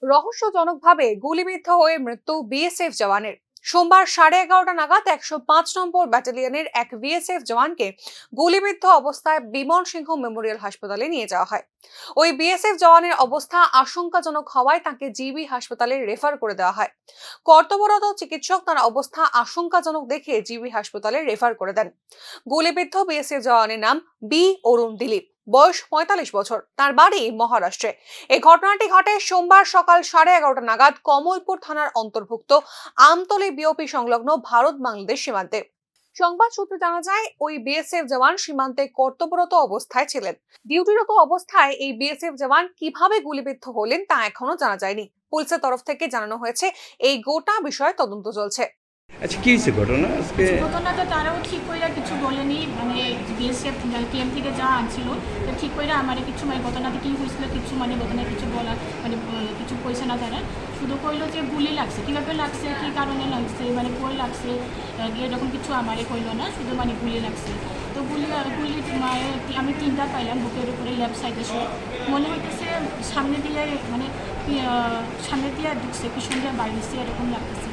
রহস্যজনকভাবে গুলিবিদ্ধ হয়ে মৃত্যু বিএসএফ জওয়ানের। সোমবার 11:30 নাগাদ 105 নম্বর ব্যাটালিয়নের এক বিএসএফ জওয়ানকে গুলিবিদ্ধ অবস্থায় বিমল সিংহ মেমোরিয়াল হাসপাতালে নিয়ে যাওয়া হয়। ওই বিএসএফ জওয়ানের অবস্থা আশঙ্কাজনক হওয়ায় তাকে জিবি হাসপাতালে রেফার করে দেওয়া হয়। কর্তব্যরত চিকিৎসক তার অবস্থা আশঙ্কাজনক দেখে জিবি হাসপাতালে রেফার করে দেন। গুলিবিদ্ধ বিএসএফ জওয়ানের নাম বি অরুণ দিলীপ, বয়স 45 বছর, তার বাড়ি মহারাষ্ট্রে। এই ঘটনাটি ঘটে সোমবার সকাল 11:30 নাগাদ কমলপুর থানার অন্তর্ভুক্ত আমতলী বিওপি সংলগ্ন ভারত বাংলাদেশ সীমান্তে। সংবাদ সূত্রে জানা যায়, ওই বিএসএফ জওয়ান সীমান্তে কর্তব্যরত অবস্থায় ছিলেন। ডিউটিরত অবস্থায় এই বিএসএফ জওয়ান কিভাবে গুলিবিদ্ধ হলেন তা এখনো জানা যায়নি। পুলিশের তরফ থেকে জানানো হয়েছে এই গোটা বিষয়ে তদন্ত চলছে। আচ্ছা, কি হয়েছে ঘটনা আজকে? ঘটনাটা তারাও ঠিক কইরা কিছু বলেনি, মানে বিএসএফ টিএম থেকে যা আনছিল তো ঠিক কইরা আমার কিছু মানে ঘটনাতে কী হয়েছিল কিছু মানে ঘটনা কিছু বলা মানে কিছু কইছে না তারা। শুধু কইলো যে গুলি লাগছে, কীভাবে লাগছে, কী কারণে লাগছে, মানে কই লাগছে এরকম কিছু আমারে কইলো না, শুধু মানে গুলি লাগছে। তো গুলি মানে আমি 3টা পাইলাম বুকের উপরে লেফট সাইডে সে মনে হইতেছে সামনে দিয়ে মানে সামনে দিয়ে ঢুকছে, পিছন দিয়ে বাইরেছে এরকম লাগতেছে।